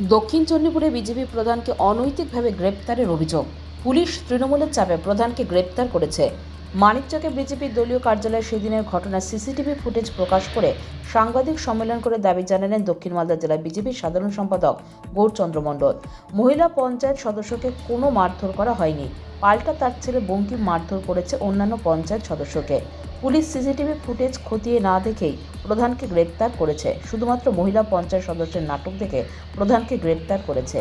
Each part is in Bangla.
দক্ষিণ চণ্ডীপুরে বিজেপি প্রধানকে অনৈতিকভাবে গ্রেপ্তারের অভিযোগ। পুলিশ তৃণমূলের চাপে প্রধানকে গ্রেপ্তার করেছে। মানিকচকে বিজেপির দলীয় কার্যালয়ে সেদিনের ঘটনার সিসিটিভি ফুটেজ প্রকাশ করে সাংবাদিক সম্মেলন করে দাবি জানালেন দক্ষিণ মালদা জেলা বিজেপির সাধারণ সম্পাদক গৌরচন্দ্র মণ্ডল। মহিলা পঞ্চায়েত সদস্যকে কোনো মারধর করা হয়নি, পাল্টা তার ছেলে বঙ্কিম মারধর করেছে অন্যান্য পঞ্চায়েত সদস্যকে। পুলিশ সিসিটিভি ফুটেজ খতিয়ে না দেখেই প্রধানকে গ্রেপ্তার করেছে। শুধুমাত্র মহিলা পঞ্চায়েত সদস্যের নাটক দেখে প্রধানকে গ্রেপ্তার করেছে।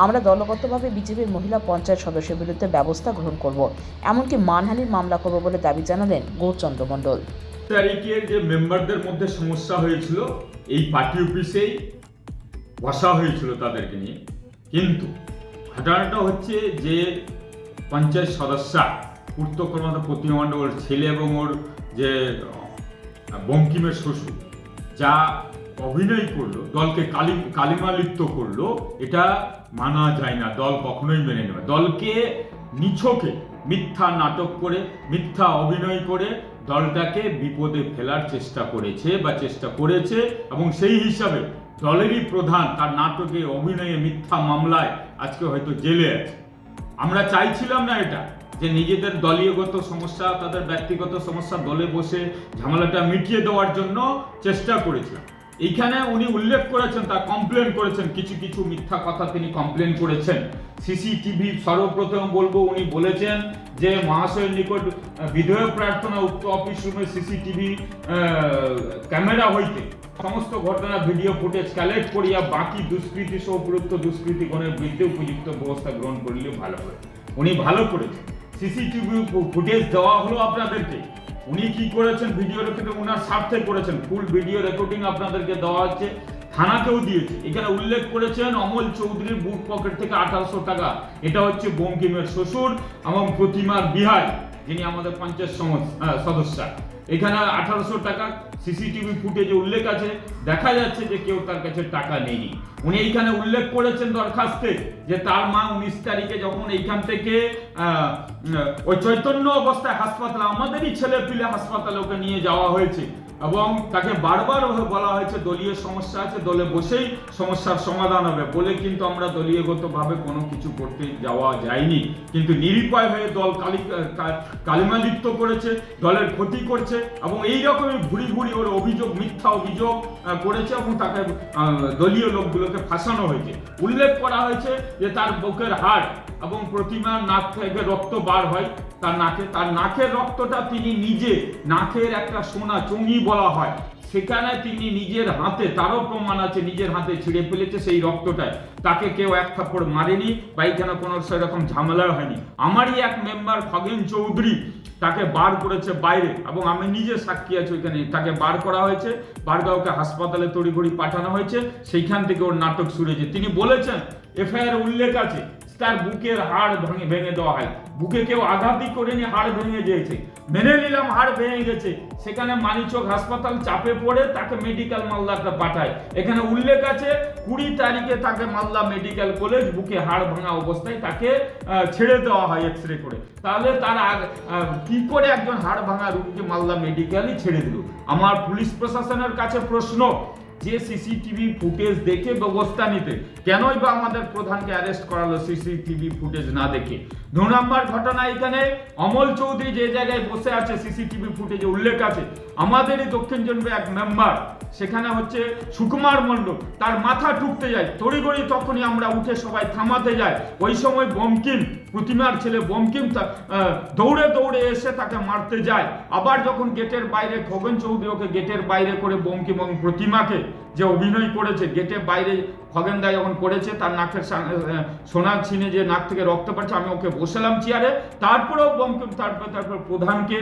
আমরা দলগতভাবে বিজেপির মহিলা পঞ্চায়েত সদস্যের বিরুদ্ধে ব্যবস্থা গ্রহণ করব, এমনকি মানহানির মামলা করব বলে দাবি জানালেন গৌরচন্দ্র মণ্ডল। তারিখের যে মেম্বারদের মধ্যে সমস্যা হয়েছিল, এই পার্টি অফিসেই বসা হয়েছিল তাদেরকে নিয়ে। কিন্তু ঘটনাটা হচ্ছে যে পঞ্চায়েত সদস্য পূর্তকর্মা প্রতিমা ওর ছেলে এবং ওর যে বঙ্কিমের শ্বশুর যা অভিনয় করলো, দলকে কালিমালিপ্ত করলো, এটা মানা যায় না। দল কখনোই মেনে নেবে। দলকে নিছকে মিথ্যা নাটক করে, মিথ্যা অভিনয় করে দলটাকে বিপদে ফেলার চেষ্টা করেছে এবং সেই হিসাবে দলেরই প্রধান তার নাটকে, অভিনয়ে, মিথ্যা মামলায় আজকে হয়তো জেলে আছে। আমরা চাইছিলাম না এটা, যে নিজেদের দলীয়গত সমস্যা, তাদের ব্যক্তিগত সমস্যা দলে বসে ঝামেলাটা মিটিয়ে দেওয়ার জন্য চেষ্টা করেছিলাম। এইখানে উনি উল্লেখ করেছেন, তা কমপ্লেন করেছেন, কিছু কিছু মিথ্যা কথা তিনি কমপ্লেন করেছেন। সিসিটিভি সর্বপ্রথম বলবো, উনি বলেছেন যে মহাশয়ের নিকট বিধেয় প্রার্থনা, উক্ত অফিস রুমে সিসিটিভি ক্যামেরা হইতে সমস্ত ঘটনা ভিডিও ফুটেজ কালেক্ট করিয়া বাকি দুষ্কৃতী সহ উপযুক্ত দুষ্কৃতিগণের বিরুদ্ধে উপযুক্ত ব্যবস্থা গ্রহণ করলে ভালো হয়। উনি ভালো করেছেন। সিসিটিভি ফুটেজ দেওয়া হলো আপনাদেরকে। উনি কি করেছেন, ভিডিও রেকর্ডিং ওনার স্বার্থে করেছেন। ফুল ভিডিও রেকর্ডিং আপনাদেরকে দেওয়া হচ্ছে, থানাকেও দিয়েছে। এখানে উল্লেখ করেছেন অমল চৌধুরীর বুক পকেট থেকে 1800 টাকা। এটা হচ্ছে বঙ্কিমের শ্বশুর এবং প্রতিমার বিহার, যিনি আমাদের পঞ্চায়েত সদস্য। এখানে 1800 টাকা সিসিটিভি ফুটেজে উল্লেখ আছে। দেখা যাচ্ছে যে কেউ তার কাছে টাকা নেয়নি। উনি এইখানে উল্লেখ করেছেন দরখাস্তে যে তার মা 19 তারিখে যখন এইখান থেকে ওই চৈতন্য অবস্থায় হাসপাতালে, আমাদেরই ছেলে পিলে হাসপাতালে ওকে নিয়ে যাওয়া হয়েছে এবং তাকে বারবার বলা হয়েছে দলীয় সমস্যা আছে, দলে বসেই সমস্যার সমাধান হবে বলে, কিন্তু আমরা দলীয়গতভাবে কোনো কিছু করতে যাওয়া যায়নি। কিন্তু নিরুপায় হয়ে দল কালিমালিপ্ত করেছে, দলের ক্ষতি করছে এবং এই রকমই ঘুরি ঘুরি ওর অভিযোগ, মিথ্যা অভিযোগ করেছে এবং তাকে দলীয় লোকগুলোকে ফাঁসানো হয়েছে। উল্লেখ করা হয়েছে যে তার বুকের হাড় এবং প্রতিমার নাক থেকে রক্ত বার হয় তার নাকের রক্তটা তিনি নিজে, নাকের একটা সোনা চুঙি বলা হয়, সেখানে তিনি নিজের হাতে, তারও প্রমাণ আছে, নিজের হাতে ছিঁড়ে ফেলেছে সেই রক্তটায়। তাকে কেউ এক থাপ্পড় মারেনি বা এখানে কোনো সেরকম ঝামেলা হয়নি। আমারই এক মেম্বার খগেন চৌধুরী, তাকে বার করেছে বাইরে এবং আমি নিজে সাক্ষী আছি। ওইখানে তাকে বার করা হয়েছে, বারগাঁওকে হাসপাতালে তড়িঘড়ি পাঠানো হয়েছে, সেইখান থেকে ওর নাটক শুনেছে। তিনি বলেছেন, এফআইআর উল্লেখ আছে, তার বুকের হাড় ভেঙে দেওয়া হয়। বুকে কেউ আঘাতই করেনি, হাড় ভেঙে গিয়েছে। মেনে নিলাম হাড় ভেঙে গেছে, সেখানে মানিকচক হাসপাতাল চাপে পড়ে তাকে মেডিকেল মালদাতে পাঠায়। এখানে উল্লেখ আছে 20 তারিখে তাকে মালদা মেডিকেল কলেজ বুকে হাড় ভাঙা অবস্থায় তাকে ছেড়ে দেওয়া হয় এক্সরে করে। তাহলে তার কি করে একজন হাড় ভাঙা রোগীকে মালদা মেডিকেলই ছেড়ে দিল? আমার পুলিশ প্রশাসনের কাছে প্রশ্ন, যে সিসিটিভি ফুটেজ দেখে ব্যবস্থা নিতে, কেনই বা আমাদের প্রধানকে অ্যারেস্ট করালো সিসিটিভি ফুটেজ না দেখে? 2 নম্বর ঘটনা, এখানে অমল চৌধুরী যে জায়গায় বসে আছে সিসিটিভি ফুটেজে উল্লেখ আছে, আমাদেরই দক্ষিণ চণ্ডীপুরের এক মেম্বার, সেখানে হচ্ছে সুকুমার মণ্ডল, তার মাথা ঠুকতে যায়। তড়িঘড়ি তখনই আমরা উঠে সবাই থামাতে যাই। ওই সময় বঙ্কিম, প্রতিমার ছেলে বঙ্কিম দৌড়ে দৌড়ে এসে তাকে মারতে যায়। আবার যখন গেটের বাইরে খগেন চৌধুরী ওকে গেটের বাইরে করে বঙ্কিম এবং প্রতিমাকে যে অভিনয় করেছে, গেটের বাইরে খগেন দা যখন করেছে, তার নাকের সোনার ছিনে যে নাক থেকে রক্ত পাচ্ছে, আমি ওকে বসালাম চেয়ারে। তারপরেও বঙ্কিম তারপর প্রধানকে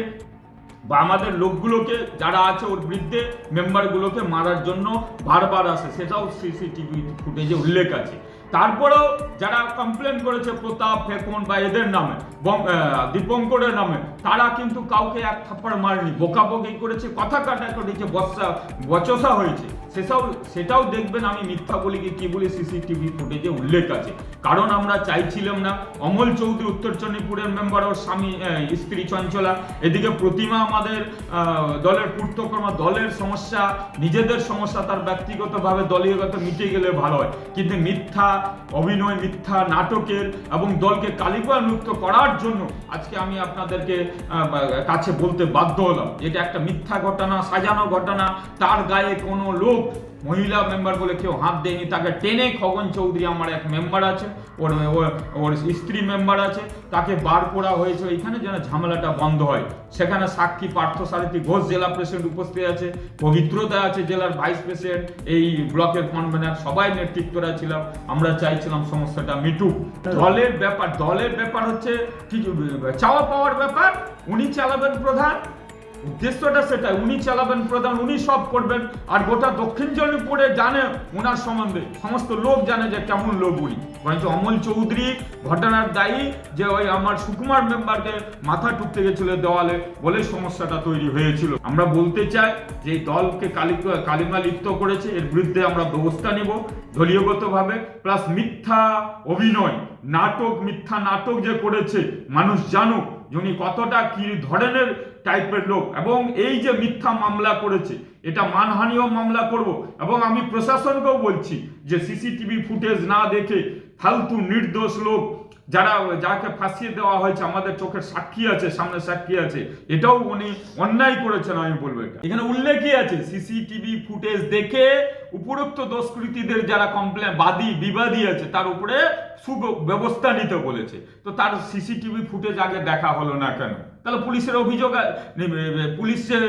বা আমাদের লোকগুলোকে যারা আছে ওর বিরুদ্ধে মেম্বারগুলোকে মারার জন্য বারবার আসে, সেটাও সিসিটিভি ফুটেজে উল্লেখ আছে। তারপরেও যারা কমপ্লেন করেছে প্রতাপ, ফেকন বা এদের নামে, দীপঙ্করের নামে, তারা কিন্তু কাউকে এক থাপ্পড় মারেনি, বকাবকি করেছে, কথা কাটাকাটি, বচসা হয়েছে। সেটাও দেখবেন আমি মিথ্যা বলি কি বলি সিসিটিভি ফুটেজে উল্লেখ আছে। কারণ আমরা চাইছিলাম না অমল চৌধুরী উত্তর চণ্ডীপুরের মেম্বার ওর স্বামী স্ত্রী চঞ্চলা, এদিকে প্রতিমা আমাদের দলের পূর্তকর্মা, দলের সমস্যা নিজেদের সমস্যা তার ব্যক্তিগতভাবে দলীয়গত মিটে গেলে ভালো হয়, কিন্তু মিথ্যা অভিনয় মিথ্যা নাটকের এবং দলকে কালিমালিপ্ত করার জন্য আজকে আমি আপনাদেরকে কাছে বলতে বাধ্য হলাম এটা একটা মিথ্যা ঘটনা, সাজানো ঘটনা। তার গায়ে কোনো লোক মহিলা মেম্বার বলে কেউ হাত দেয়নি, তাকে টেনে খগন চৌধুরী আমার এক মেম্বার আছে, ওর স্ত্রী মেম্বার আছে, তাকে বার করা হয়েছে এখানে যেন ঝামেলাটা বন্ধ হয়। সেখানে সাক্ষী পার্থসারথী ঘোষ জেলা প্রেসিডেন্ট উপস্থিত আছে, পবিত্রতা আছে জেলার ভাইস প্রেসিডেন্ট, এই ব্লকের কনভেনার, সবাই নেতৃত্বরা ছিলাম। আমরা চাইছিলাম সমস্যাটা মিটুক। দলের ব্যাপার হচ্ছে কিছু চাওয়া পাওয়ার ব্যাপার, উনি চালাবেন প্রধান, উদ্দেশ্যটা সেটাই, উনি চালাবেন প্রধান, উনি সব করবেন। আর গোটা দক্ষিণ চণ্ডীপুরে জানে ওনার সম্বন্ধে, সমস্ত লোক জানে যে কেমন লোক উনি। বরঞ্চ অমল চৌধুরী ঘটনার দায়ী যে ওই আমার সুকুমার মেম্বারকে মাথা টুকতে গেছিল দেওয়ালে বলে সমস্যাটা তৈরি হয়েছিল। আমরা বলতে চাই যে এই দলকে কালিমা লিপ্ত করেছে, এর বিরুদ্ধে আমরা ব্যবস্থা নিব দলীয়গতভাবে। প্লাস মিথ্যা অভিনয় নাটক, মিথ্যা নাটক যে করেছে মানুষ জানুক উনি কতটা কি ধরনের টাইপের লোক, এবং এই যে মিথ্যা মামলা করেছে এটা মানহানিও মামলা করব। এবং আমি প্রশাসনকেও বলছি যে সিসিটিভি ফুটেজ না দেখে ফালতু নির্দোষ লোক যাকে ফাঁসিয়ে দেওয়া হয়েছে, আমাদের চোখের সাক্ষী আছে, সামনে সাক্ষী আছে, এটাও উনি অন্যায় করেছেন আমি বলবো। এটা এখানে উল্লেখই আছে সিসিটিভি ফুটেজ দেখে উপরোক্ত দোষকৃতীদের যারা বিবাদী আছে তার উপরে সুব্যবস্থা নিতে বলেছে। তো তার সিসিটিভি ফুটেজ আগে দেখা হলো না কেন? তাহলে পুলিশের অভিযোগ, পুলিশ যে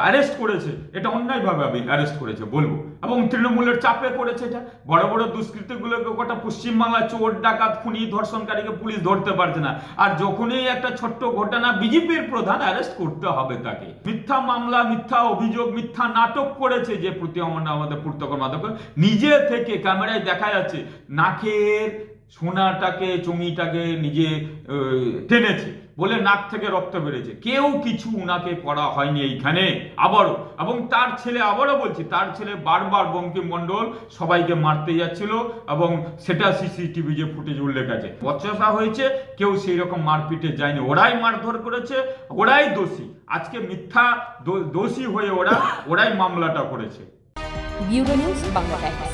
অ্যারেস্ট করেছে এটা অন্যায়ভাবে অ্যারেস্ট করেছে বলবো, এবং তৃণমূলের চাপে করেছে। এটা বড় বড় দুষ্কৃতীগুলোকে গোটা পশ্চিমবাংলা চোর ডাকাত খুনি ধর্ষণকারীকে পুলিশ ধরতে পারছে না, আর যখনই একটা ছোট্ট ঘটনা বিজেপির প্রধান অ্যারেস্ট করতে হবে তাকে। মিথ্যা মামলা, মিথ্যা অভিযোগ, মিথ্যা নাটক করেছে যে প্রতি আমাদের পূর্তকর্মা নিজে থেকে ক্যামেরায় দেখা যাচ্ছে নাকের সোনাটাকে চুঙিটাকে নিজে টেনেছে বলে নাক থেকে রক্ত বেড়েছে, কেউ কিছু উনাকে করা হয়নি এইখানে আবারও। এবং তার ছেলে, আবারও বলছি, তার ছেলে বারবার বঙ্কিমমণ্ডল সবাইকে মারতে যাচ্ছিল, এবং সেটা সিসিটিভি যে ফুটেজ উল্লেখ আছে। বচসা হয়েছে, কেউ সেই রকম মারপিটে যায়নি, ওরাই মারধর করেছে, ওরাই দোষী। আজকে মিথ্যা দোষী হয়ে ওরাই মামলাটা করেছে। Bureau news Bangla Times.